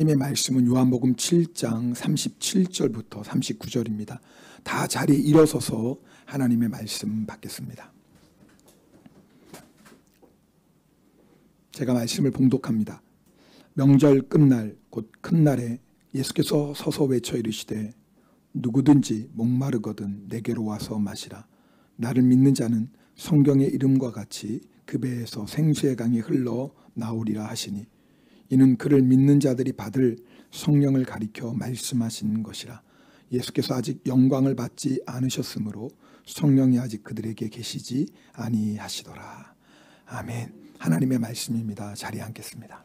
하나님의 말씀은 요한복음 7장 37절부터 39절입니다. 다 자리에 일어서서 하나님의 말씀 받겠습니다. 제가 말씀을 봉독합니다. 명절 끝날 곧 큰 날에 예수께서 서서 외쳐 이르시되 누구든지 목마르거든 내게로 와서 마시라. 나를 믿는 자는 성경의 이름과 같이 그 배에서 생수의 강이 흘러 나오리라 하시니 이는 그를 믿는 자들이 받을 성령을 가리켜 말씀하신 것이라. 예수께서 아직 영광을 받지 않으셨으므로 성령이 아직 그들에게 계시지 아니하시더라. 아멘. 하나님의 말씀입니다. 자리에 앉겠습니다.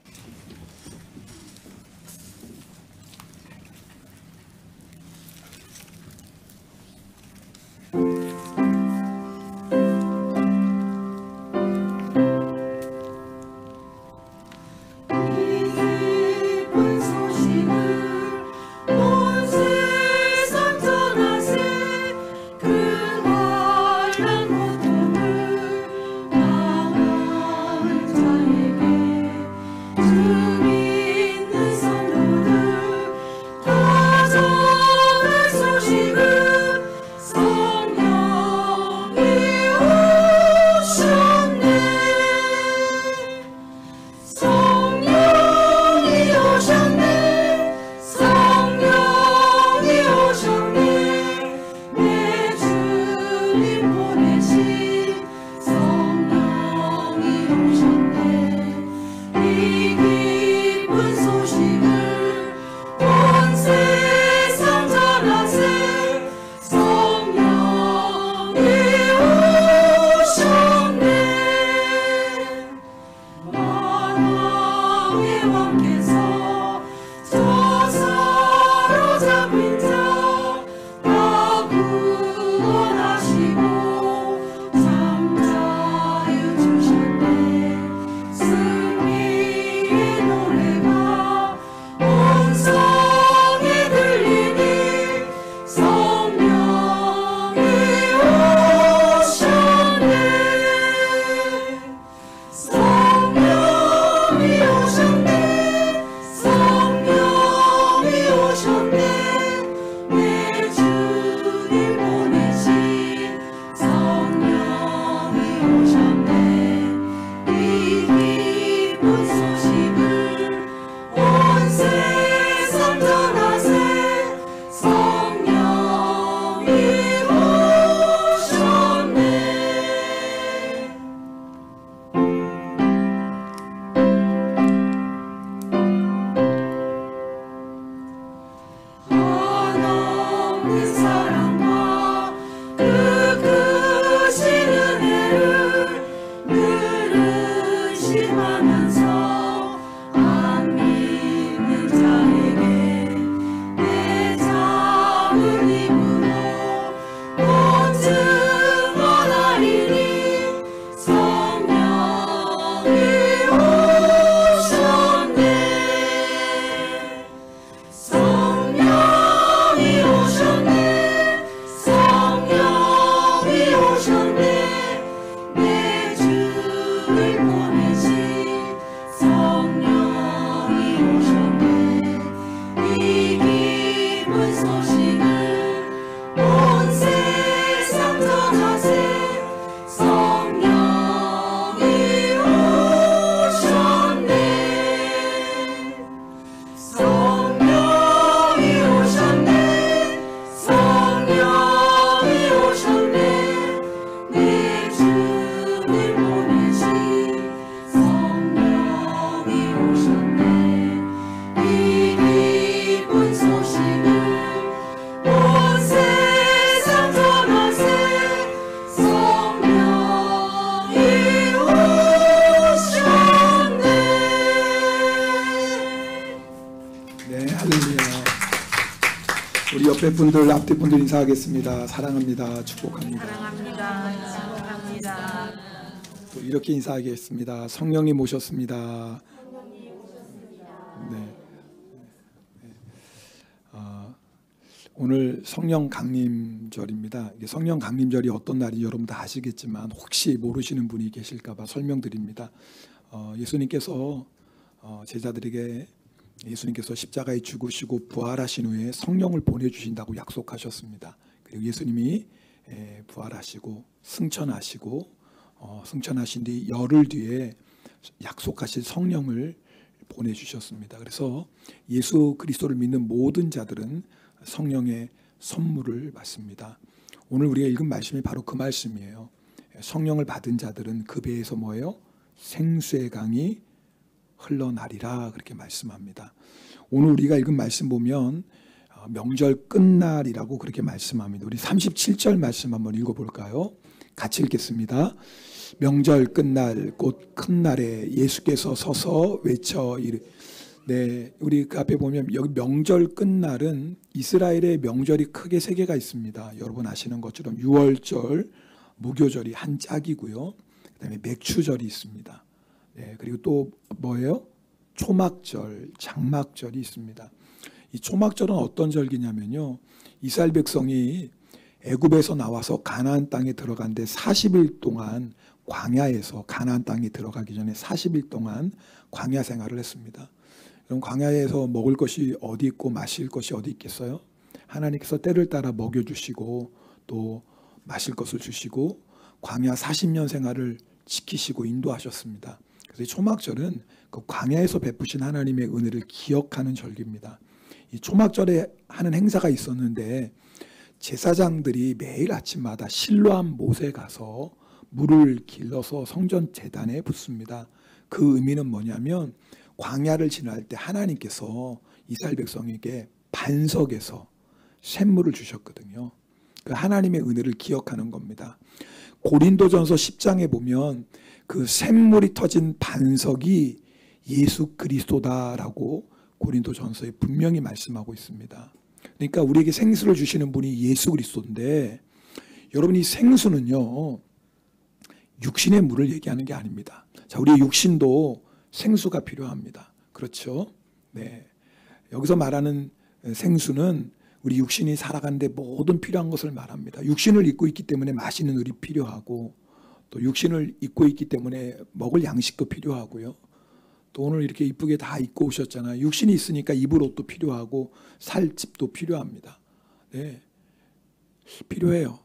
옆에 분들, 앞뒤 분들 인사하겠습니다. 사랑합니다. 축복합니다. 사랑합니다. 축복합니다. 또 이렇게 인사하겠습니다. 성령님 오셨습니다. 네. 오늘 성령 강림절입니다. 성령 강림절이 어떤 날인지 여러분 다 아시겠지만 혹시 모르시는 분이 계실까 봐 설명드립니다. 예수님께서 제자들에게 예수님께서 십자가에 죽으시고 부활하신 후에 성령을 보내주신다고 약속하셨습니다. 그리고 예수님이 부활하시고 승천하시고 승천하신 뒤 열흘 뒤에 약속하신 성령을 보내주셨습니다. 그래서 예수 그리스도를 믿는 모든 자들은 성령의 선물을 받습니다. 오늘 우리가 읽은 말씀이 바로 그 말씀이에요. 성령을 받은 자들은 그 배에서 뭐예요? 생수의 강이 흘러나리라, 그렇게 말씀합니다. 오늘 우리가 읽은 말씀 보면 명절 끝날이라고 그렇게 말씀합니다. 우리 37절 말씀 한번 읽어볼까요? 같이 읽겠습니다. 명절 끝날 곧 큰 날에 예수께서 서서 외쳐 이르. 네, 우리 그 앞에 보면 여기 명절 끝날은 이스라엘의 명절이 크게 세 개가 있습니다. 여러분 아시는 것처럼 유월절, 무교절이 한 짝이고요. 그다음에 맥추절이 있습니다. 네, 그리고 또 뭐예요? 초막절, 장막절이 있습니다. 이 초막절은 어떤 절기냐면요, 이스라엘 백성이 애굽에서 나와서 가나안 땅에 들어간데 40일 동안 광야에서, 가나안 땅에 들어가기 전에 40일 동안 광야 생활을 했습니다. 그럼 광야에서 먹을 것이 어디 있고 마실 것이 어디 있겠어요? 하나님께서 때를 따라 먹여주시고 또 마실 것을 주시고 광야 40년 생활을 지키시고 인도하셨습니다. 그래서 이 초막절은 그 광야에서 베푸신 하나님의 은혜를 기억하는 절기입니다. 이 초막절에 하는 행사가 있었는데 제사장들이 매일 아침마다 실로암 못에 가서 물을 길러서 성전 제단에 붓습니다. 그 의미는 뭐냐면 광야를 지날 때 하나님께서 이스라엘 백성에게 반석에서 샘물을 주셨거든요. 그 하나님의 은혜를 기억하는 겁니다. 고린도전서 10장에 보면 그 샘물이 터진 반석이 예수 그리스도다라고 고린도전서에 분명히 말씀하고 있습니다. 그러니까 우리에게 생수를 주시는 분이 예수 그리스도인데, 여러분 이 생수는요 육신의 물을 얘기하는 게 아닙니다. 자, 우리의 육신도 생수가 필요합니다. 그렇죠? 네. 여기서 말하는 생수는 우리 육신이 살아가는데 모든 필요한 것을 말합니다. 육신을 입고 있기 때문에 마시는 물이 필요하고, 또 육신을 입고 있기 때문에 먹을 양식도 필요하고요. 또 오늘 이렇게 이쁘게 다 입고 오셨잖아요. 육신이 있으니까 입을 옷도 필요하고 살 집도 필요합니다. 네. 필요해요.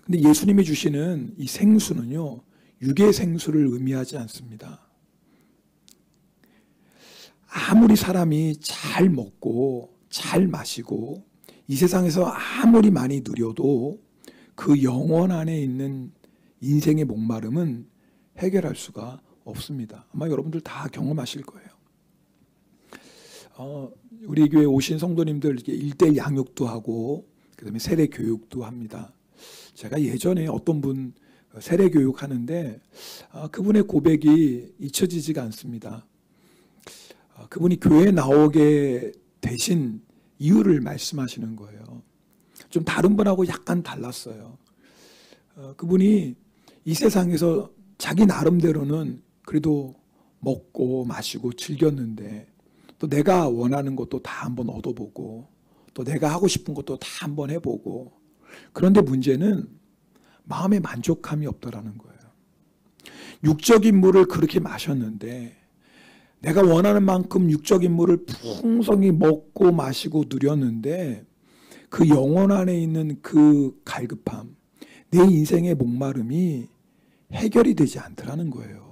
근데 예수님이 주시는 이 생수는요, 육의 생수를 의미하지 않습니다. 아무리 사람이 잘 먹고 잘 마시고 이 세상에서 아무리 많이 누려도 그 영혼 안에 있는 인생의 목마름은 해결할 수가 없습니다. 아마 여러분들 다 경험하실 거예요. 우리 교회 오신 성도님들 일대일 양육도 하고 그다음에 세례 교육도 합니다. 제가 예전에 어떤 분 세례 교육하는데 그분의 고백이 잊혀지지가 않습니다. 그분이 교회에 나오게 되신 이유를 말씀하시는 거예요. 좀 다른 분하고 약간 달랐어요. 그분이 이 세상에서 자기 나름대로는 그래도 먹고 마시고 즐겼는데, 또 내가 원하는 것도 다 한번 얻어보고 또 내가 하고 싶은 것도 다 한번 해보고, 그런데 문제는 마음에 만족함이 없더라는 거예요. 육적인 물을 그렇게 마셨는데, 내가 원하는 만큼 육적인 물을 풍성히 먹고 마시고 누렸는데 그 영혼 안에 있는 그 갈급함, 내 인생의 목마름이 해결이 되지 않더라는 거예요.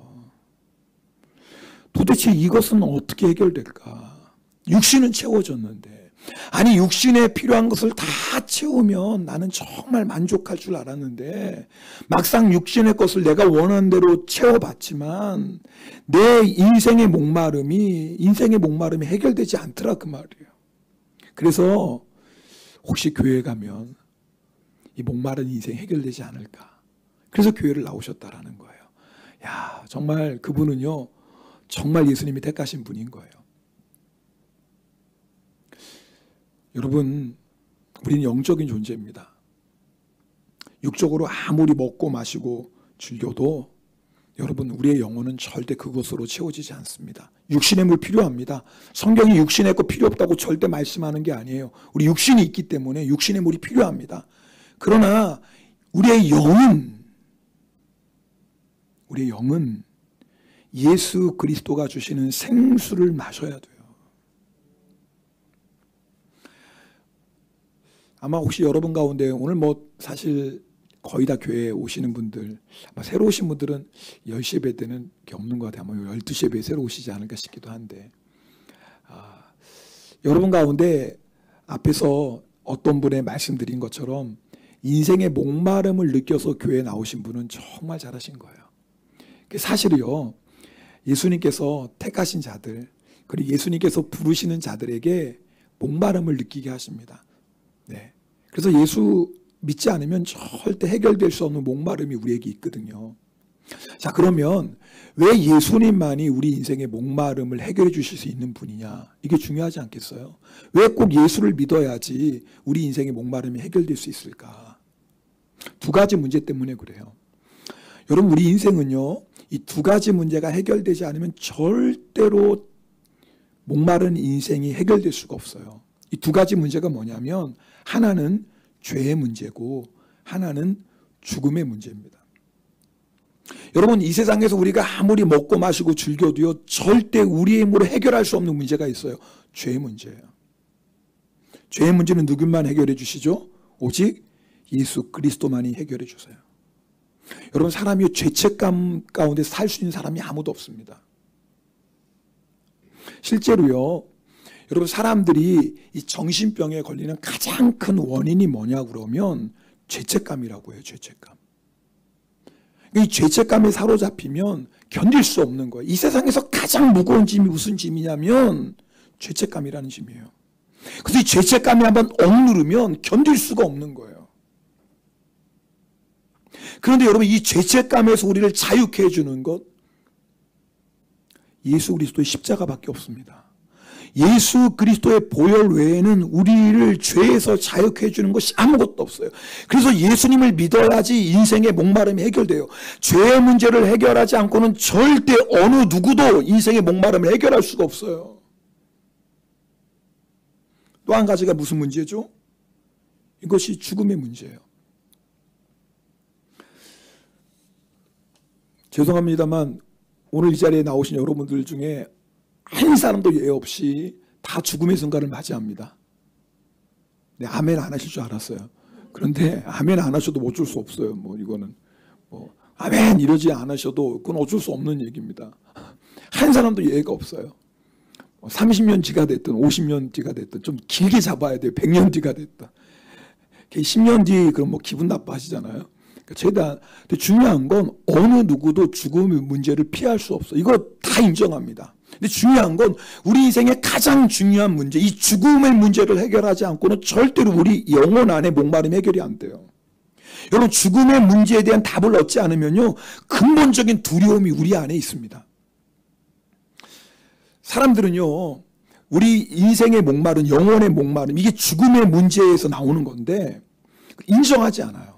도대체 이것은 어떻게 해결될까? 육신은 채워졌는데, 아니 육신에 필요한 것을 다 채우면 나는 정말 만족할 줄 알았는데 막상 육신의 것을 내가 원하는 대로 채워봤지만 내 인생의 목마름이 해결되지 않더라, 그 말이에요. 그래서 혹시 교회에 가면 이 목마른 인생이 해결되지 않을까, 그래서 교회를 나오셨다라는 거예요. 야, 정말 그분은요 정말 예수님이 택하신 분인 거예요. 여러분, 우리는 영적인 존재입니다. 육적으로 아무리 먹고 마시고 즐겨도 여러분, 우리의 영혼은 절대 그것으로 채워지지 않습니다. 육신의 물 필요합니다. 성경이 육신의 것 필요 없다고 절대 말씀하는 게 아니에요. 우리 육신이 있기 때문에 육신의 물이 필요합니다. 그러나 우리의 영은 예수 그리스도가 주시는 생수를 마셔야 돼요. 아마 혹시 여러분 가운데 오늘 뭐 사실 거의 다 교회에 오시는 분들, 아마 새로 오신 분들은 10시 예배 때는 게 없는 것 같아요. 아마 12시 예배에 새로 오시지 않을까 싶기도 한데, 여러분 가운데 앞에서 어떤 분의 말씀드린 것처럼 인생의 목마름을 느껴서 교회에 나오신 분은 정말 잘하신 거예요. 사실이요, 예수님께서 택하신 자들, 그리고 예수님께서 부르시는 자들에게 목마름을 느끼게 하십니다. 네. 그래서 예수 믿지 않으면 절대 해결될 수 없는 목마름이 우리에게 있거든요. 자, 그러면 왜 예수님만이 우리 인생의 목마름을 해결해 주실 수 있는 분이냐? 이게 중요하지 않겠어요? 왜 꼭 예수를 믿어야지 우리 인생의 목마름이 해결될 수 있을까? 두 가지 문제 때문에 그래요. 여러분, 우리 인생은요, 이 두 가지 문제가 해결되지 않으면 절대로 목마른 인생이 해결될 수가 없어요. 이 두 가지 문제가 뭐냐면, 하나는 죄의 문제고 하나는 죽음의 문제입니다. 여러분, 이 세상에서 우리가 아무리 먹고 마시고 즐겨도요, 절대 우리의 힘으로 해결할 수 없는 문제가 있어요. 죄의 문제예요. 죄의 문제는 누구만 해결해 주시죠? 오직 예수 그리스도만이 해결해 주세요. 여러분, 사람이 죄책감 가운데 살 수 있는 사람이 아무도 없습니다. 실제로요, 여러분, 사람들이 이 정신병에 걸리는 가장 큰 원인이 뭐냐 그러면 죄책감이라고 해요. 죄책감. 이 죄책감에 사로잡히면 견딜 수 없는 거예요. 이 세상에서 가장 무거운 짐이 무슨 짐이냐면 죄책감이라는 짐이에요. 그래서 이 죄책감이 한번 억누르면 견딜 수가 없는 거예요. 그런데 여러분, 이 죄책감에서 우리를 자유케 해주는 것, 예수 그리스도의 십자가밖에 없습니다. 예수 그리스도의 보혈 외에는 우리를 죄에서 자유케 해주는 것이 아무것도 없어요. 그래서 예수님을 믿어야지 인생의 목마름이 해결돼요. 죄의 문제를 해결하지 않고는 절대 어느 누구도 인생의 목마름을 해결할 수가 없어요. 또 한 가지가 무슨 문제죠? 이것이 죽음의 문제예요. 죄송합니다만 오늘 이 자리에 나오신 여러분들 중에 한 사람도 예외 없이 다 죽음의 순간을 맞이합니다. 네, 아멘 안 하실 줄 알았어요. 그런데 아멘 안 하셔도 어쩔 수 없어요. 이거는 아멘 이러지 않으셔도 그건 어쩔 수 없는 얘기입니다. 한 사람도 예외가 없어요. 30년 뒤가 됐든 50년 뒤가 됐든 좀 길게 잡아야 돼요. 100년 뒤가 됐든. 10년 뒤 그럼 기분 나빠하시잖아요. 최대한. 근데 중요한 건 어느 누구도 죽음의 문제를 피할 수 없어. 이거 다 인정합니다. 근데 중요한 건 우리 인생의 가장 중요한 문제, 이 죽음의 문제를 해결하지 않고는 절대로 우리 영혼 안에 목마름이 해결이 안 돼요. 여러분, 죽음의 문제에 대한 답을 얻지 않으면요, 근본적인 두려움이 우리 안에 있습니다. 사람들은요, 우리 인생의 목마름, 영혼의 목마름, 이게 죽음의 문제에서 나오는 건데 인정하지 않아요.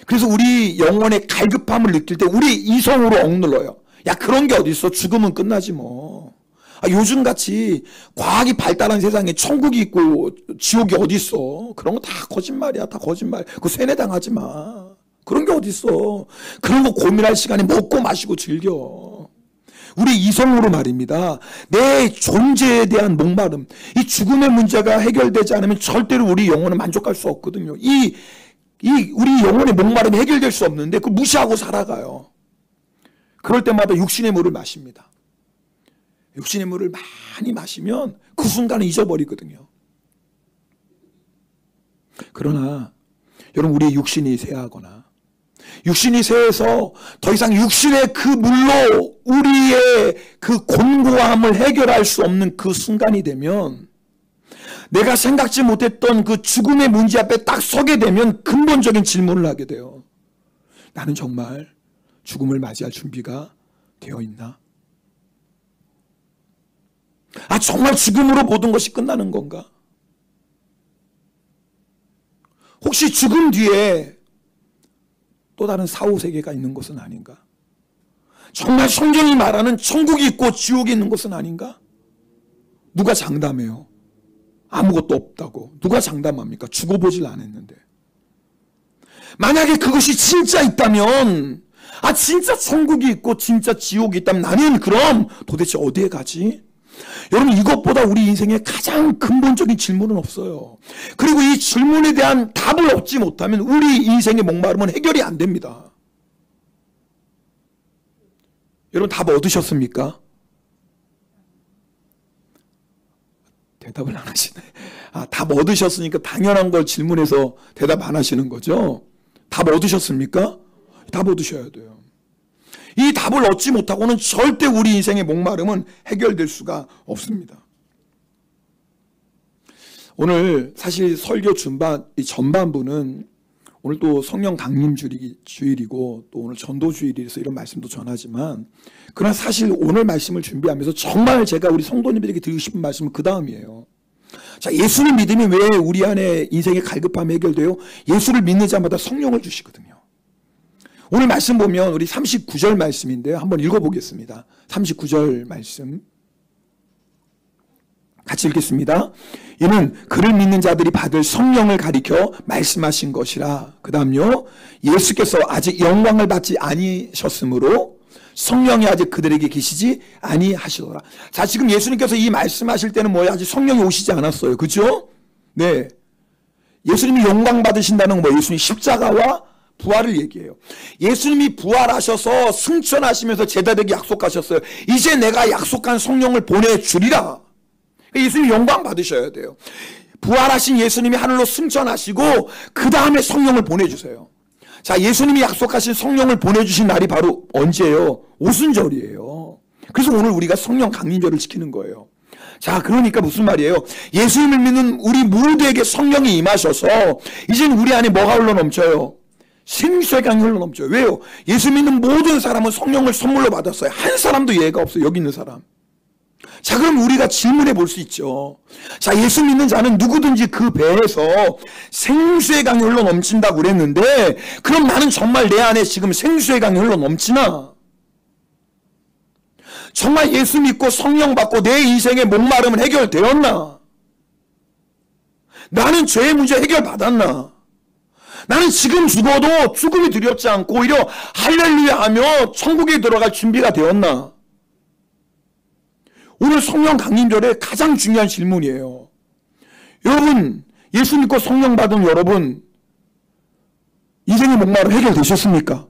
그래서 우리 영혼의 갈급함을 느낄 때 우리 이성으로 억눌러요. 야, 그런 게 어디 있어? 죽으면 끝나지 뭐. 요즘같이 과학이 발달한 세상에 천국이 있고 지옥이 어디 있어? 그런 거 다 거짓말이야. 다 거짓말. 그거 세뇌당하지 마. 그런 게 어디 있어? 그런 거 고민할 시간에 먹고 마시고 즐겨. 우리 이성으로 말입니다. 내 존재에 대한 목마름, 이 죽음의 문제가 해결되지 않으면 절대로 우리 영혼은 만족할 수 없거든요. 우리 영혼의 목마름이 해결될 수 없는데 그걸 무시하고 살아가요. 그럴 때마다 육신의 물을 마십니다. 육신의 물을 많이 마시면 그 순간을 잊어버리거든요. 그러나 여러분, 우리의 육신이 쇠하거나 육신이 쇠해서 더 이상 육신의 그 물로 우리의 그 곤고함을 해결할 수 없는 그 순간이 되면, 내가 생각지 못했던 그 죽음의 문제 앞에 딱 서게 되면 근본적인 질문을 하게 돼요. 나는 정말 죽음을 맞이할 준비가 되어 있나? 정말 죽음으로 모든 것이 끝나는 건가? 혹시 죽음 뒤에 또 다른 사후세계가 있는 것은 아닌가? 정말 성경이 말하는 천국이 있고 지옥이 있는 것은 아닌가? 누가 장담해요? 아무것도 없다고. 누가 장담합니까? 죽어보질 않았는데. 만약에 그것이 진짜 있다면, 진짜 천국이 있고 진짜 지옥이 있다면 나는 그럼 도대체 어디에 가지? 여러분, 이것보다 우리 인생에 가장 근본적인 질문은 없어요. 그리고 이 질문에 대한 답을 얻지 못하면 우리 인생의 목마름은 해결이 안 됩니다. 여러분, 답 얻으셨습니까? 대답을 안 하시네. 답 얻으셨으니까 당연한 걸 질문해서 대답 안 하시는 거죠? 답 얻으셨습니까? 답 얻으셔야 돼요. 이 답을 얻지 못하고는 절대 우리 인생의 목마름은 해결될 수가 없습니다. 오늘 사실 설교 전반부는 오늘 또 성령 강림 주일이고 또 오늘 전도 주일이라서 이런 말씀도 전하지만, 그러나 사실 오늘 말씀을 준비하면서 정말 제가 우리 성도님들에게 드리고 싶은 말씀은 그 다음이에요. 자, 예수를 믿으면 왜 우리 안에 인생의 갈급함이 해결돼요? 예수를 믿는 자마다 성령을 주시거든요. 오늘 말씀 보면 우리 39절 말씀인데요. 한번 읽어보겠습니다. 39절 말씀 같이 읽겠습니다. 이는 그를 믿는 자들이 받을 성령을 가리켜 말씀하신 것이라. 그 다음요, 예수께서 아직 영광을 받지 아니셨으므로 성령이 아직 그들에게 계시지 아니하시더라. 자, 지금 예수님께서 이 말씀하실 때는 뭐예요? 아직 성령이 오시지 않았어요. 그죠? 네. 예수님이 영광 받으신다는 건 뭐예요? 예수님 십자가와 부활을 얘기해요. 예수님이 부활하셔서 승천하시면서 제자들에게 약속하셨어요. 이제 내가 약속한 성령을 보내주리라. 예수님 영광 받으셔야 돼요. 부활하신 예수님이 하늘로 승천하시고 그 다음에 성령을 보내주세요. 자, 예수님이 약속하신 성령을 보내주신 날이 바로 언제예요? 오순절이에요. 그래서 오늘 우리가 성령 강림절을 지키는 거예요. 자, 그러니까 무슨 말이에요? 예수님을 믿는 우리 모두에게 성령이 임하셔서 이제는 우리 안에 뭐가 흘러넘쳐요? 생수의 강이 흘러넘쳐요. 왜요? 예수 믿는 모든 사람은 성령을 선물로 받았어요. 한 사람도 예외가 없어요. 여기 있는 사람. 자, 그럼 우리가 질문해 볼 수 있죠. 자, 예수 믿는 자는 누구든지 그 배에서 생수의 강이 흘러넘친다고 그랬는데, 그럼 나는 정말 내 안에 지금 생수의 강이 흘러넘치나? 정말 예수 믿고 성령 받고 내 인생의 목마름은 해결되었나? 나는 죄의 문제 해결받았나? 나는 지금 죽어도 죽음이 두렵지 않고 오히려 할렐루야 하며 천국에 들어갈 준비가 되었나? 오늘 성령 강림절의 가장 중요한 질문이에요. 여러분, 예수 믿고 성령 받은 여러분, 인생의 목마름 해결되셨습니까?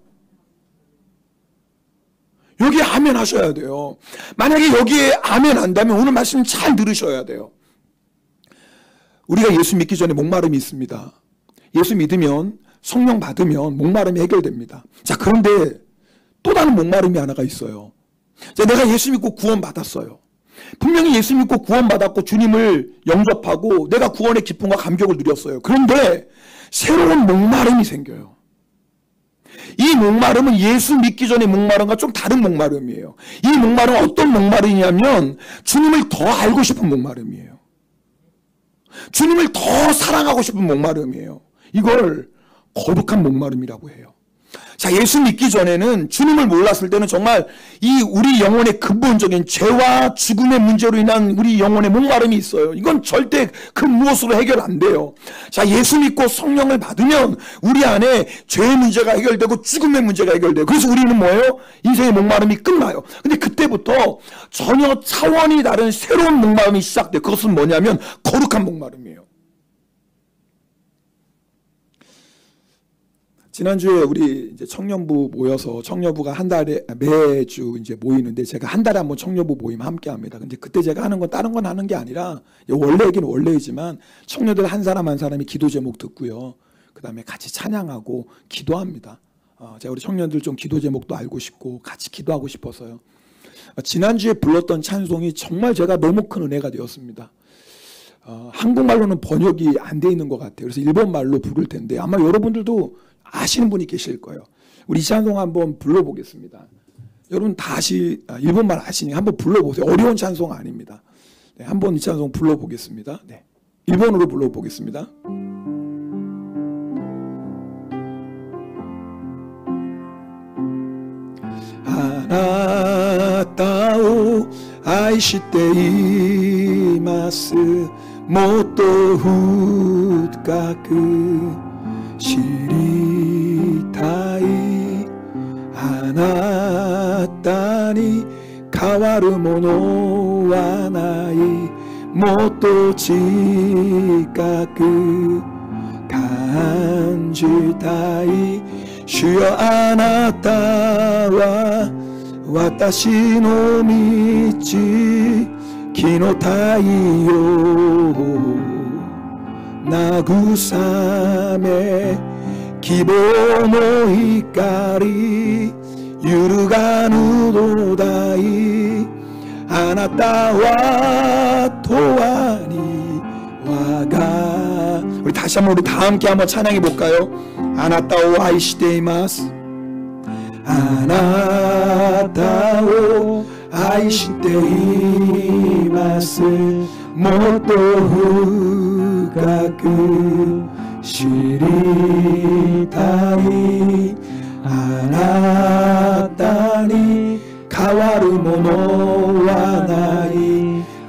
여기에 아멘 하셔야 돼요. 만약에 여기에 아멘 한다면 오늘 말씀 잘 들으셔야 돼요. 우리가 예수 믿기 전에 목마름이 있습니다. 예수 믿으면, 성령 받으면 목마름이 해결됩니다. 자, 그런데 또 다른 목마름이 하나가 있어요. 자, 내가 예수 믿고 구원 받았어요. 분명히 예수 믿고 구원 받았고 주님을 영접하고 내가 구원의 기쁨과 감격을 누렸어요. 그런데 새로운 목마름이 생겨요. 이 목마름은 예수 믿기 전의 목마름과 좀 다른 목마름이에요. 이 목마름은 어떤 목마름이냐면 주님을 더 알고 싶은 목마름이에요. 주님을 더 사랑하고 싶은 목마름이에요. 이걸 거룩한 목마름이라고 해요. 자, 예수 믿기 전에는, 주님을 몰랐을 때는 정말 이 우리 영혼의 근본적인 죄와 죽음의 문제로 인한 우리 영혼의 목마름이 있어요. 이건 절대 그 무엇으로 해결 안 돼요. 자, 예수 믿고 성령을 받으면 우리 안에 죄의 문제가 해결되고 죽음의 문제가 해결돼요. 그래서 우리는 뭐예요? 인생의 목마름이 끝나요. 근데 그때부터 전혀 차원이 다른 새로운 목마름이 시작돼요. 그것은 뭐냐면 거룩한 목마름이에요. 지난주에 우리 이제 청년부 모여서, 청년부가 한 달에 매주 이제 모이는데, 제가 한 달에 한번 청년부 모임 함께 합니다. 근데 그때 제가 하는 건 다른 건 하는 게 아니라, 원래이긴 원래이지만 청년들 한 사람 한 사람이 기도 제목 듣고요, 그 다음에 같이 찬양하고 기도합니다. 제가 우리 청년들 좀 기도 제목도 알고 싶고 같이 기도하고 싶어서요. 지난주에 불렀던 찬송이 정말 제가 너무 큰 은혜가 되었습니다. 한국말로는 번역이 안 돼 있는 것 같아요. 그래서 일본말로 부를 텐데 아마 여러분들도 아시는 분이 계실 거예요. 우리 이 찬송 한번 불러보겠습니다. 여러분 다시 일본말 아시니 한번 불러보세요. 어려운 찬송 아닙니다. 네, 한번 이 찬송 불러보겠습니다. 네, 일본어로 불러보겠습니다. 아나타오 아이시테 이마스 모토 후카쿠知りたいあなたに変わるものはないもっと近く感じたい主よあなたは私の道日の太陽慰め希望の光揺るがぬ土台あなたは永遠に我が우리 다시 한번 우리 다 함께 한번 찬양해 볼까요? あなたを愛していますあなたを愛していますもっと深く知りたいあなたに変わるものはない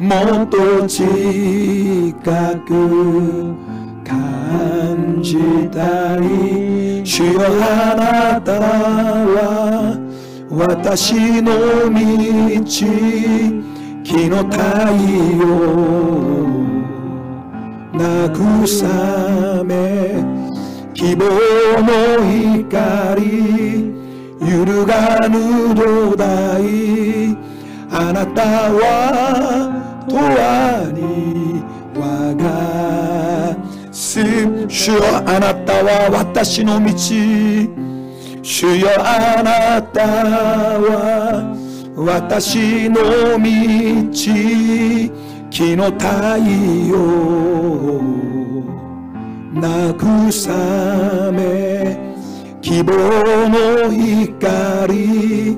もっと近く感じたい主よあなたは私の道日の太陽慰め希望の光揺るがぬ土台あなたは永遠に我が主よあなたは私の道主よあなたは私の道日の太陽慰め希望の光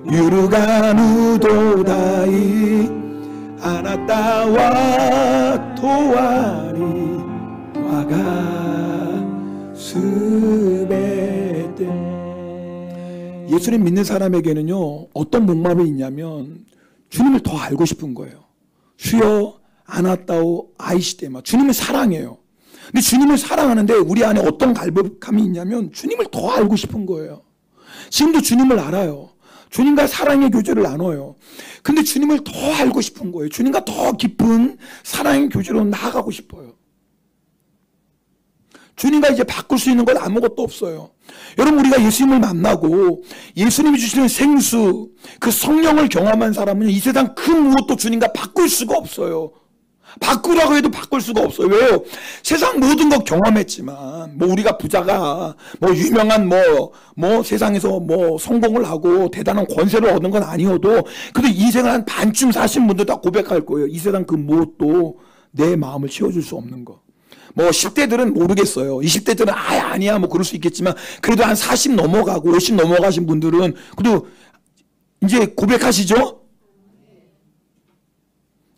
揺るがぬ土台あなたは永遠に我がすべて예수님 믿는 사람에게는요 어떤 목마름이 있냐면 주님을 더 알고 싶은 거예요. 주여 아나따오 아이시테마 주님을 사랑해요. 근데 주님을 사랑하는데 우리 안에 어떤 갈급함이 있냐면 주님을 더 알고 싶은 거예요. 지금도 주님을 알아요. 주님과 사랑의 교제를 나눠요. 근데 주님을 더 알고 싶은 거예요. 주님과 더 깊은 사랑의 교제로 나아가고 싶어요. 주님과 이제 바꿀 수 있는 건 아무것도 없어요. 여러분 우리가 예수님을 만나고 예수님이 주시는 생수 그 성령을 경험한 사람은 이 세상 그 무엇도 주님과 바꿀 수가 없어요. 바꾸라고 해도 바꿀 수가 없어요. 왜요? 세상 모든 것 경험했지만 뭐 우리가 부자가 뭐 유명한 뭐 세상에서 뭐 성공을 하고 대단한 권세를 얻는 건 아니어도 그래도 인생을 한 반쯤 사신 분들 다 고백할 거예요. 이 세상 그 무엇도 내 마음을 채워줄 수 없는 거. 뭐 10대들은 모르겠어요. 20대들은 아니야 뭐 그럴 수 있겠지만 그래도 한 40 넘어가고 50 넘어가신 분들은 그래도 이제 고백하시죠?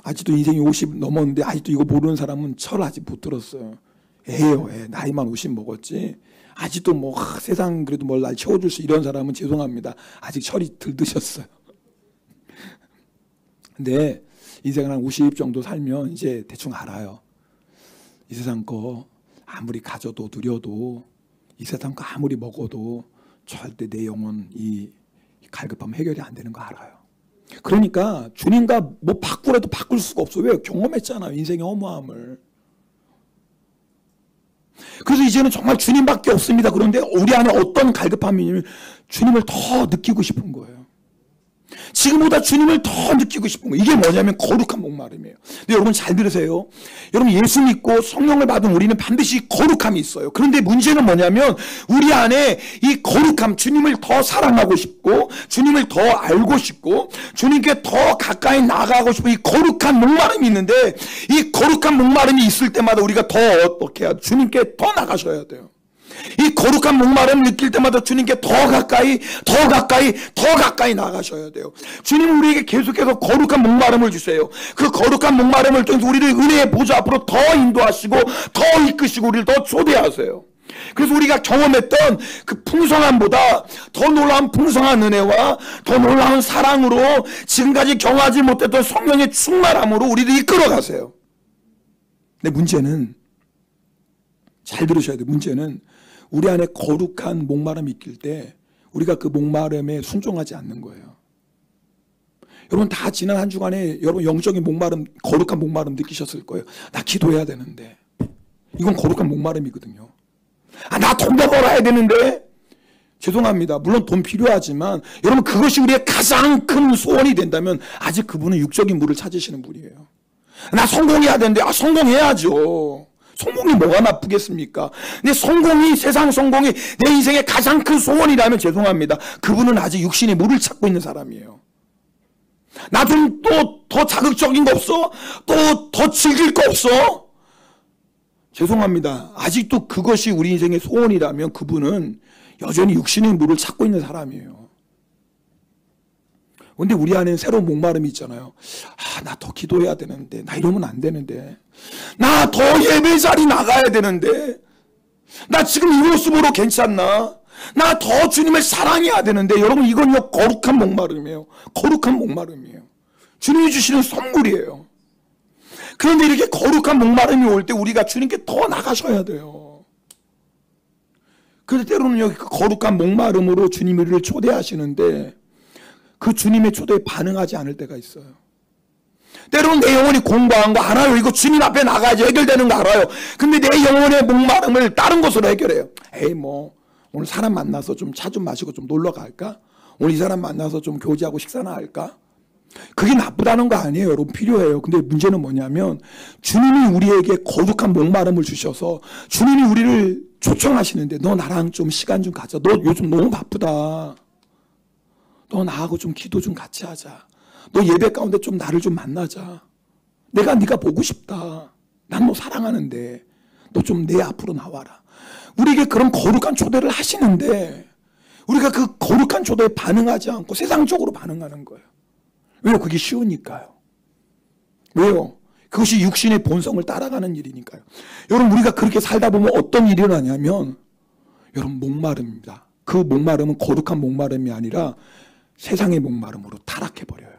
아직도 인생이 50 넘었는데 아직도 이거 모르는 사람은 철 아직 못 들었어요. 애요 애. 나이만 50 먹었지 아직도 뭐 세상 그래도 뭘 날 채워줄 수 이런 사람은 죄송합니다. 아직 철이 덜 드셨어요. 근데 인생을 한 50 정도 살면 이제 대충 알아요. 이 세상 거 아무리 가져도 누려도 이 세상 거 아무리 먹어도 절대 내 영혼 이 갈급함 해결이 안 되는 거 알아요. 그러니까 주님과 뭐 바꾸라도 바꿀 수가 없어. 왜? 경험했잖아요. 인생의 허무함을. 그래서 이제는 정말 주님밖에 없습니다. 그런데 우리 안에 어떤 갈급함이냐면 주님을 더 느끼고 싶은 거예요. 지금보다 주님을 더 느끼고 싶은 거예요. 이게 뭐냐면 거룩한 목마름이에요. 근데 여러분 잘 들으세요. 여러분 예수 믿고 성령을 받은 우리는 반드시 거룩함이 있어요. 그런데 문제는 뭐냐면 우리 안에 이 거룩함, 주님을 더 사랑하고 싶고 주님을 더 알고 싶고 주님께 더 가까이 나가고 싶은 이 거룩한 목마름이 있는데 이 거룩한 목마름이 있을 때마다 우리가 더 어떻게 해야 주님께 더 나가셔야 돼요. 이 거룩한 목마름 느낄 때마다 주님께 더 가까이 나가셔야 돼요. 주님은 우리에게 계속해서 거룩한 목마름을 주세요. 그 거룩한 목마름을 통해서 우리를 은혜의 보좌 앞으로 더 인도하시고 더 이끄시고 우리를 더 초대하세요. 그래서 우리가 경험했던 그 풍성함보다 더 놀라운 풍성한 은혜와 더 놀라운 사랑으로 지금까지 경험하지 못했던 성령의 충만함으로 우리를 이끌어 가세요. 근데 문제는 잘 들으셔야 돼요. 문제는 우리 안에 거룩한 목마름이 있길 때 우리가 그 목마름에 순종하지 않는 거예요. 여러분 다 지난 한 주간에 여러분 영적인 목마름, 거룩한 목마름 느끼셨을 거예요. 나 기도해야 되는데. 이건 거룩한 목마름이거든요. 나 돈 더 벌어야 되는데. 죄송합니다. 물론 돈 필요하지만 여러분 그것이 우리의 가장 큰 소원이 된다면 아직 그분은 육적인 물을 찾으시는 분이에요. 나 성공해야 되는데 성공해야죠. 성공이 뭐가 나쁘겠습니까? 근데 성공이, 세상 성공이 내 인생의 가장 큰 소원이라면 죄송합니다. 그분은 아직 육신의 물을 찾고 있는 사람이에요. 나 좀 또 더 자극적인 거 없어? 또 더 즐길 거 없어? 죄송합니다. 아직도 그것이 우리 인생의 소원이라면 그분은 여전히 육신의 물을 찾고 있는 사람이에요. 근데 우리 안에는 새로운 목마름이 있잖아요. 나 더 기도해야 되는데, 나 이러면 안 되는데, 나 더 예배 자리 나가야 되는데, 나 지금 이 모습으로 괜찮나? 나 더 주님을 사랑해야 되는데. 여러분 이건요 거룩한 목마름이에요. 거룩한 목마름이에요. 주님이 주시는 선물이에요. 그런데 이렇게 거룩한 목마름이 올 때 우리가 주님께 더 나가셔야 돼요. 그런데 때로는요 그 거룩한 목마름으로 주님이 우리를 초대하시는데 그 주님의 초대에 반응하지 않을 때가 있어요. 때로는 내 영혼이 공부한 거 알아요. 이거 주님 앞에 나가야지 해결되는 거 알아요. 근데 내 영혼의 목마름을 다른 것으로 해결해요. 오늘 사람 만나서 좀 차 좀 마시고 좀 놀러 갈까? 오늘 이 사람 만나서 좀 교제하고 식사나 할까? 그게 나쁘다는 거 아니에요. 여러분 필요해요. 근데 문제는 뭐냐면 주님이 우리에게 거룩한 목마름을 주셔서 주님이 우리를 초청하시는데 너 나랑 좀 시간 좀 가져. 너 요즘 너무 바쁘다. 너 나하고 좀 기도 좀 같이 하자. 너 예배 가운데 좀 나를 좀 만나자. 내가 네가 보고 싶다. 난 너 사랑하는데 너 좀 내 앞으로 나와라. 우리에게 그런 거룩한 초대를 하시는데 우리가 그 거룩한 초대에 반응하지 않고 세상적으로 반응하는 거예요. 왜요? 그게 쉬우니까요. 왜요? 그것이 육신의 본성을 따라가는 일이니까요. 여러분 우리가 그렇게 살다 보면 어떤 일이 일어나냐면 여러분 목마름입니다. 그 목마름은 거룩한 목마름이 아니라 세상의 목마름으로 타락해버려요.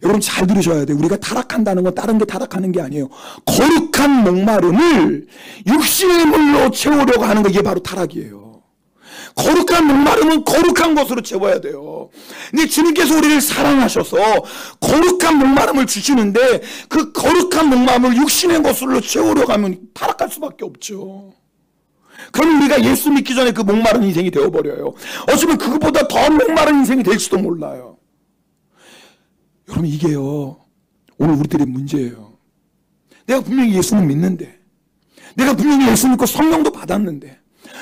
여러분 잘 들으셔야 돼요. 우리가 타락한다는 건 다른 게 타락하는 게 아니에요. 거룩한 목마름을 육신의 물로 채우려고 하는 거 이게 바로 타락이에요. 거룩한 목마름은 거룩한 것으로 채워야 돼요. 근데 주님께서 우리를 사랑하셔서 거룩한 목마름을 주시는데 그 거룩한 목마름을 육신의 것으로 채우려고 하면 타락할 수밖에 없죠. 그럼 우리가 예수 믿기 전에 그 목마른 인생이 되어버려요. 어쩌면 그것보다 더 목마른 인생이 될지도 몰라요. 여러분 이게요 오늘 우리들의 문제예요. 내가 분명히 예수는 믿는데, 내가 분명히 예수 믿고 성령도 받았는데,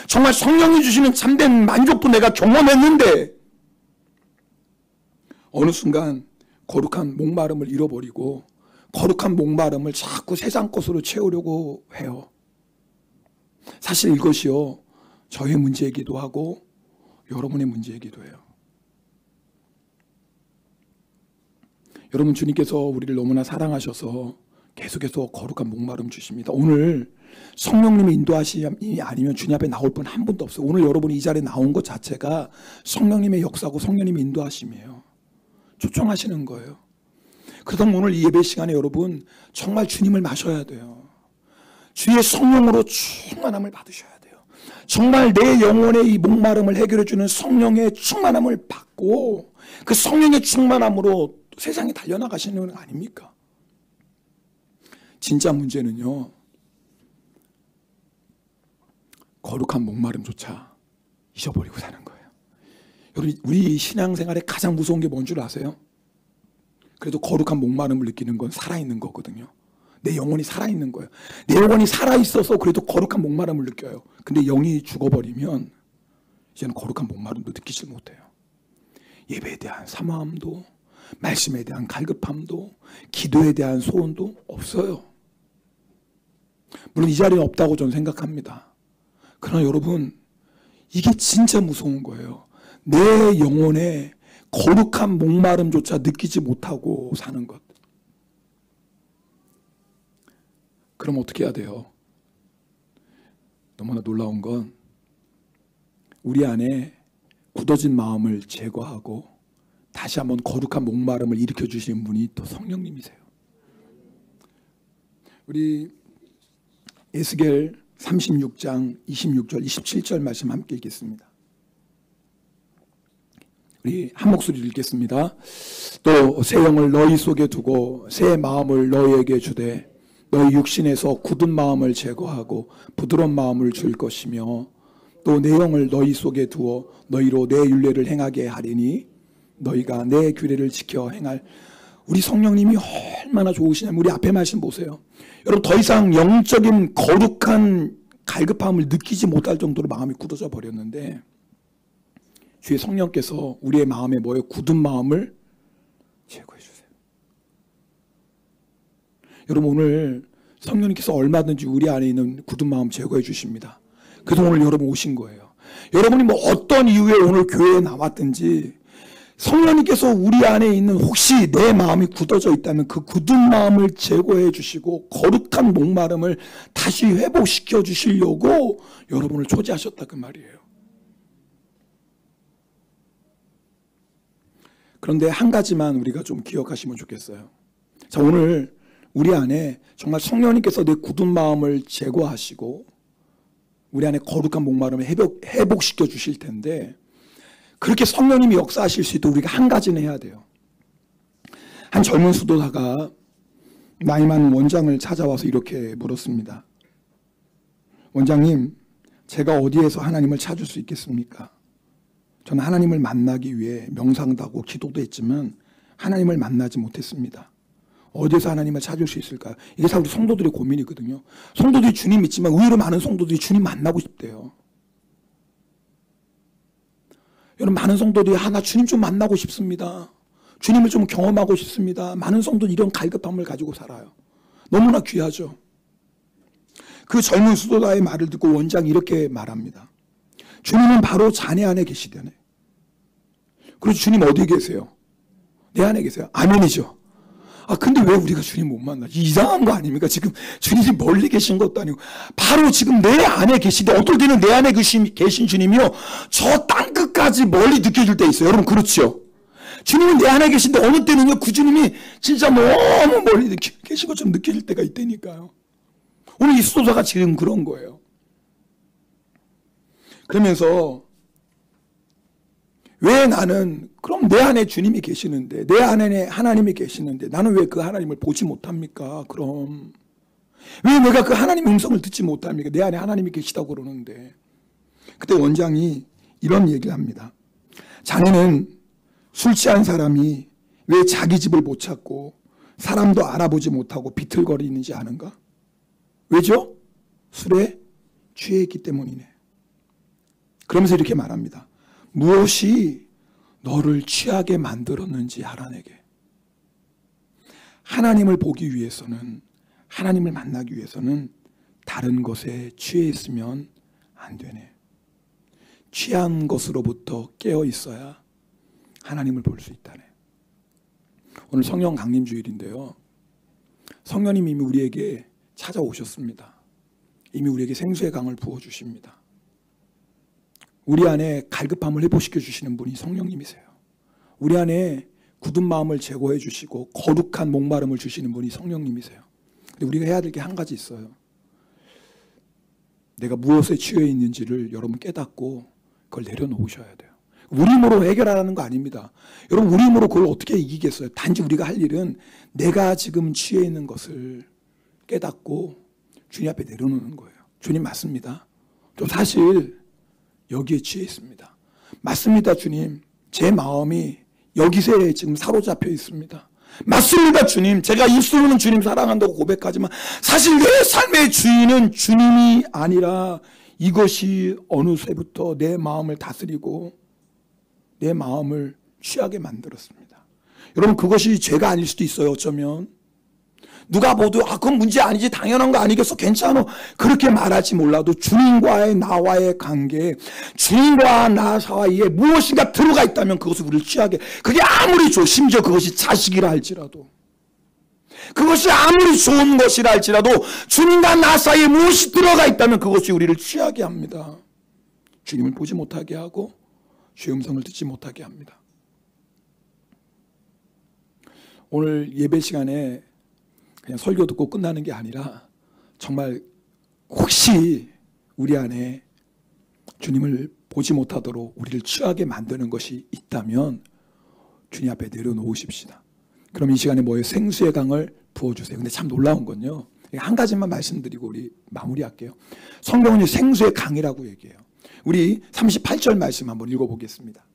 정말 성령이 주시는 참된 만족도 내가 경험했는데 어느 순간 거룩한 목마름을 잃어버리고 거룩한 목마름을 자꾸 세상 것으로 채우려고 해요. 사실 이것이요 저의 문제이기도 하고 여러분의 문제이기도 해요. 여러분 주님께서 우리를 너무나 사랑하셔서 계속해서 거룩한 목마름 주십니다. 오늘 성령님의 인도하심이 아니면 주님 앞에 나올 분 한 분도 없어요. 오늘 여러분이 이 자리에 나온 것 자체가 성령님의 역사고 성령님의 인도하심이에요. 초청하시는 거예요. 그렇다면 오늘 이 예배 시간에 여러분 정말 주님을 마셔야 돼요. 주의 성령으로 충만함을 받으셔야 돼요. 정말 내 영혼의 이 목마름을 해결해 주는 성령의 충만함을 받고 그 성령의 충만함으로 세상에 달려나가시는 건 아닙니까? 진짜 문제는요 거룩한 목마름조차 잊어버리고 사는 거예요. 여러분 우리 신앙생활에 가장 무서운 게 뭔 줄 아세요? 그래도 거룩한 목마름을 느끼는 건 살아있는 거거든요. 내 영혼이 살아있는 거예요. 내 영혼이 살아있어서 그래도 거룩한 목마름을 느껴요. 근데 영이 죽어버리면 이제는 거룩한 목마름도 느끼지 못해요. 예배에 대한 사모함도 말씀에 대한 갈급함도 기도에 대한 소원도 없어요. 물론 이 자리에 없다고 저는 생각합니다. 그러나 여러분 이게 진짜 무서운 거예요. 내 영혼에 거룩한 목마름조차 느끼지 못하고 사는 것. 그럼 어떻게 해야 돼요? 너무나 놀라운 건 우리 안에 굳어진 마음을 제거하고 다시 한번 거룩한 목마름을 일으켜 주시는 분이 또 성령님이세요. 우리 에스겔 36장 26절 27절 말씀 함께 읽겠습니다. 우리 한 목소리를 읽겠습니다. 또 새 영을 너희 속에 두고 새 마음을 너희에게 주되 너희 육신에서 굳은 마음을 제거하고 부드러운 마음을 줄 것이며 또 내 영을 너희 속에 두어 너희로 내 율례를 행하게 하리니 너희가 내 규례를 지켜 행할. 우리 성령님이 얼마나 좋으시냐면 우리 앞에 말씀 보세요. 여러분 더 이상 영적인 거룩한 갈급함을 느끼지 못할 정도로 마음이 굳어져 버렸는데 주의 성령께서 우리의 마음에 뭐예요? 굳은 마음을 제거해 주세요. 여러분 오늘 성령님께서 얼마든지 우리 안에 있는 굳은 마음 제거해 주십니다. 그래서 오늘 여러분 오신 거예요. 여러분이 뭐 어떤 이유에 오늘 교회에 나왔든지 성령님께서 우리 안에 있는 혹시 내 마음이 굳어져 있다면 그 굳은 마음을 제거해 주시고 거룩한 목마름을 다시 회복시켜 주시려고 여러분을 초대하셨다 그 말이에요. 그런데 한 가지만 우리가 좀 기억하시면 좋겠어요. 자, 오늘 우리 안에 정말 성령님께서 내 굳은 마음을 제거하시고 우리 안에 거룩한 목마름을 회복시켜 주실 텐데 그렇게 성령님이 역사하실 수 있도록 우리가 한 가지는 해야 돼요. 한 젊은 수도사가 나이 많은 원장을 찾아와서 이렇게 물었습니다. 원장님, 제가 어디에서 하나님을 찾을 수 있겠습니까? 저는 하나님을 만나기 위해 명상도 하고 기도도 했지만 하나님을 만나지 못했습니다. 어디서 하나님을 찾을 수 있을까요? 이게 다 우리 성도들의 고민이거든요. 성도들이 주님 믿지만 의외로 많은 성도들이 주님 만나고 싶대요. 여러분 많은 성도들이 나 주님 좀 만나고 싶습니다. 주님을 좀 경험하고 싶습니다. 많은 성도들이 이런 갈급함을 가지고 살아요. 너무나 귀하죠. 그 젊은 수도사의 말을 듣고 원장이 이렇게 말합니다. 주님은 바로 자네 안에 계시다네. 그래서 주님 어디 계세요? 내 안에 계세요. 아멘이죠. 근데 왜 우리가 주님 못 만나지? 이상한 거 아닙니까? 지금 주님이 멀리 계신 것도 아니고 바로 지금 내 안에 계신데 어떨 때는 내 안에 계신 주님이요 저 땅끝까지 멀리 느껴질 때 있어요. 여러분 그렇죠? 주님은 내 안에 계신데 어느 때는요 그 주님이 진짜 너무 멀리 계신 것처럼 느껴질 때가 있다니까요. 오늘 이 수도사가 지금 그런 거예요. 그러면서 왜 나는 그럼 내 안에 주님이 계시는데 내 안에 하나님이 계시는데 나는 왜 그 하나님을 보지 못합니까? 그럼 왜 내가 그 하나님의 음성을 듣지 못합니까? 내 안에 하나님이 계시다고 그러는데. 그때 원장이 이런 얘기를 합니다. 자네는 술 취한 사람이 왜 자기 집을 못 찾고 사람도 알아보지 못하고 비틀거리는지 아는가? 왜죠? 술에 취해 있기 때문이네. 그러면서 이렇게 말합니다. 무엇이 너를 취하게 만들었는지 알아내게. 하나님을 보기 위해서는 하나님을 만나기 위해서는 다른 것에 취해 있으면 안 되네. 취한 것으로부터 깨어 있어야 하나님을 볼 수 있다네. 오늘 성령 강림 주일인데요. 성령님이 이미 우리에게 찾아오셨습니다. 이미 우리에게 생수의 강을 부어주십니다. 우리 안에 갈급함을 회복시켜 주시는 분이 성령님이세요. 우리 안에 굳은 마음을 제거해 주시고 거룩한 목마름을 주시는 분이 성령님이세요. 근데 우리가 해야 될 게 한 가지 있어요. 내가 무엇에 취해 있는지를 여러분 깨닫고 그걸 내려놓으셔야 돼요. 우리 힘으로 해결하라는 거 아닙니다. 여러분 우리 힘으로 그걸 어떻게 이기겠어요? 단지 우리가 할 일은 내가 지금 취해 있는 것을 깨닫고 주님 앞에 내려놓는 거예요. 주님 맞습니다. 저 사실 여기에 취해 있습니다. 맞습니다, 주님. 제 마음이 여기서 지금 사로잡혀 있습니다. 맞습니다, 주님. 제가 입술로는 주님 사랑한다고 고백하지만 사실 내 삶의 주인은 주님이 아니라 이것이 어느새부터 내 마음을 다스리고 내 마음을 취하게 만들었습니다. 여러분 그것이 죄가 아닐 수도 있어요. 어쩌면 누가 모두 그건 문제 아니지 당연한 거 아니겠어 괜찮아 그렇게 말하지 몰라도 주님과의 나와의 관계 주님과 나 사이에 무엇인가 들어가 있다면 그것을 우리를 취하게 그게 아무리 좋아 심지어 그것이 자식이라 할지라도 그것이 아무리 좋은 것이라 할지라도 주님과 나 사이에 무엇이 들어가 있다면 그것이 우리를 취하게 합니다. 주님을 보지 못하게 하고 주의 음성을 듣지 못하게 합니다. 오늘 예배 시간에 그냥 설교 듣고 끝나는 게 아니라 정말 혹시 우리 안에 주님을 보지 못하도록 우리를 취하게 만드는 것이 있다면 주님 앞에 내려놓으십시다. 그럼 이 시간에 뭐예요? 생수의 강을 부어주세요. 근데 참 놀라운 건요, 한 가지만 말씀드리고 우리 마무리할게요. 성경은 생수의 강이라고 얘기해요. 우리 38절 말씀 한번 읽어보겠습니다.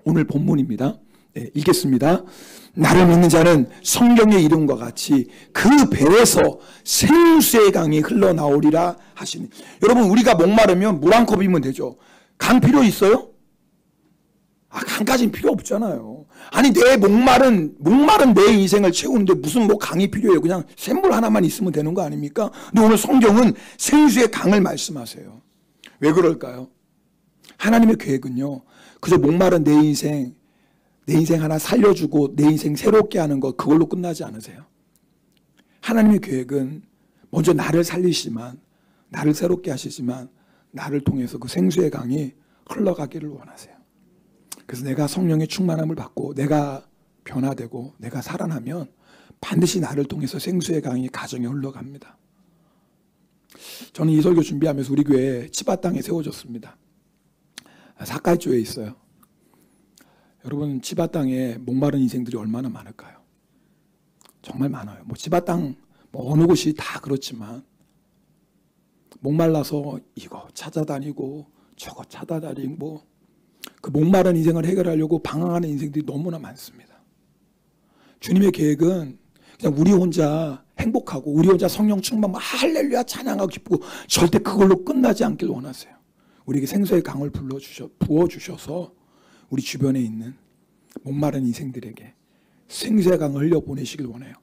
오늘 본문입니다. 네, 읽겠습니다. 나를 믿는 자는 성경의 이름과 같이 그 배에서 생수의 강이 흘러나오리라 하시니. 여러분, 우리가 목마르면 물 한 컵이면 되죠. 강 필요 있어요? 강까지는 필요 없잖아요. 아니, 내 목마른 내 인생을 채우는데 무슨 뭐 강이 필요해요? 그냥 샘물 하나만 있으면 되는 거 아닙니까? 근데 오늘 성경은 생수의 강을 말씀하세요. 왜 그럴까요? 하나님의 계획은요, 그저 목마른 내 인생 하나 살려주고 내 인생 새롭게 하는 것, 그걸로 끝나지 않으세요. 하나님의 계획은 먼저 나를 살리시지만, 나를 새롭게 하시지만, 나를 통해서 그 생수의 강이 흘러가기를 원하세요. 그래서 내가 성령의 충만함을 받고 내가 변화되고 내가 살아나면 반드시 나를 통해서 생수의 강이 가정에 흘러갑니다. 저는 이 설교 준비하면서 우리 교회 치바 땅에 세워졌습니다. 사카이조에 있어요. 여러분, 치바 땅에 목마른 인생들이 얼마나 많을까요? 정말 많아요. 뭐 치바 땅 어느 곳이 다 그렇지만 목말라서 이거 찾아다니고 저거 찾아다니고 그 목마른 인생을 해결하려고 방황하는 인생들이 너무나 많습니다. 주님의 계획은 그냥 우리 혼자 행복하고 우리 혼자 성령 충만, 할렐루야 찬양하고 기쁘고 절대 그걸로 끝나지 않길 원하세요. 우리에게 생수의 강을 부어주셔서 우리 주변에 있는 목마른 인생들에게 생수의 강을 흘려보내시길 원해요.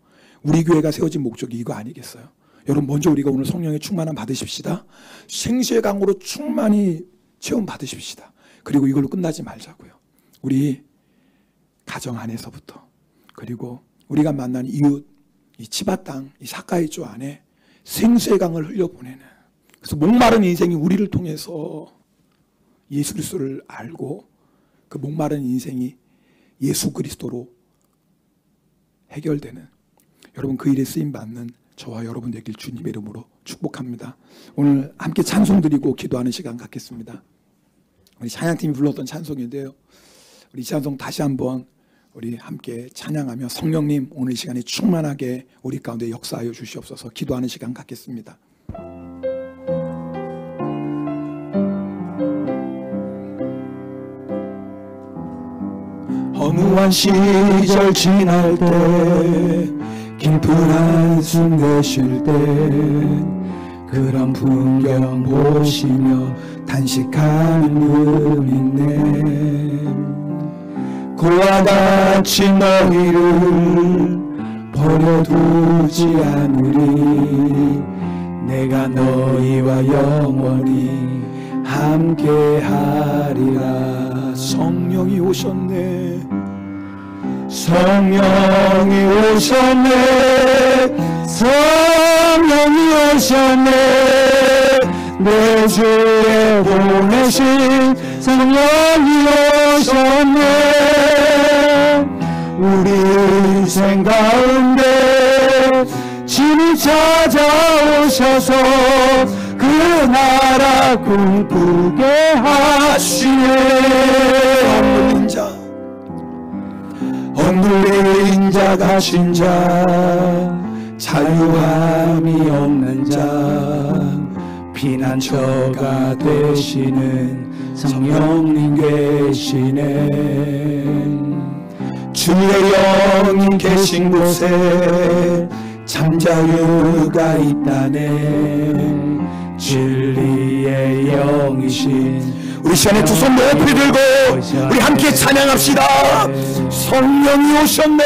우리 교회가 세워진 목적이 이거 아니겠어요? 여러분, 먼저 우리가 오늘 성령의 충만함 받으십시다. 생수의 강으로 충만히 체험 받으십시다. 그리고 이걸로 끝나지 말자고요. 우리 가정 안에서부터, 그리고 우리가 만난 이웃, 이 치바 땅, 이 사카이조 안에 생수의 강을 흘려보내는, 그래서 목마른 인생이 우리를 통해서 예수 그리스도를 알고 그 목마른 인생이 예수 그리스도로 해결되는, 여러분 그 일에 쓰임받는 저와 여러분 되길 주님의 이름으로 축복합니다. 오늘 함께 찬송 드리고 기도하는 시간 갖겠습니다. 우리 찬양팀이 불렀던 찬송인데요, 우리 이 찬송 다시 한번 우리 함께 찬양하며 성령님 오늘 이 시간에 충만하게 우리 가운데 역사하여 주시옵소서. 기도하는 시간 갖겠습니다. 허무한 시절 지날 때, 깊은 한숨 내쉴 때, 그런 풍경 보시며 단식하는 분 있네. 그와 같이 너희를 버려두지 않으리. 내가 너희와 영원히 함께하리라. 성령이 오셨네. 성령이 오셨네. 성령이 오셨네. 내 주에 보내신 성령이 오셨네. 우리 인생 가운데 진히 찾아오셔서 그 나라 꿈꾸게 하시네. 억눌린 자, 갇힌 자, 자유함이 없는 자, 피난처가 되시는 성령님 계시네. 주의 영이 계신 곳에 참 자유가 있다네. 진리의 영이신 우리 시간에 두 손 높이 들고 우리 함께 찬양합시다. 성령이 오셨네.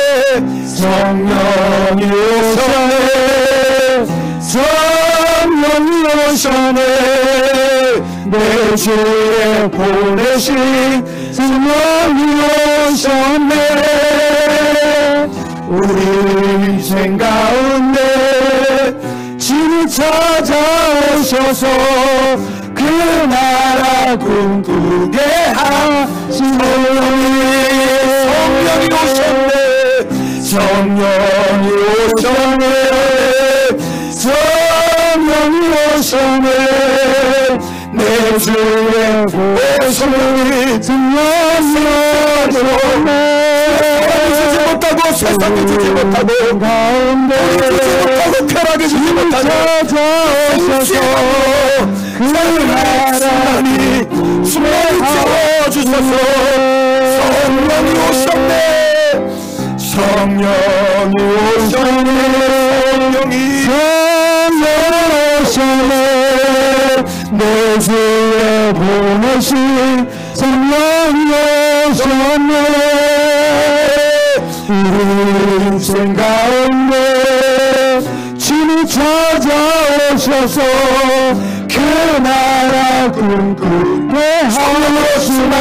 성령이 오셨네. 성령이 오셨네. 내 주에 보내신 성령이 오셨네. 우리 인생 가운데 진히 찾아오셔서 그 나라 꿈꾸게 하신 성령이 오셨네. 성령이 오셨네. 성령이 오셨네. 내 주의 보혈이 승리하셨네. 주지 못하고 세상에 주지 못하고 가운데 주지 못하고 쾌락에 주지 못하고 찾아오셔서 그 나라니 순간이 채워주소서. 성령이 오셨네. 성령이 오셨네. 성령이 오셨네. 내 주에 보내신 성령이 오셨네. 우리 인생 가운데 주님 찾아오셔서 그 나라 꿈꾸게 하시네.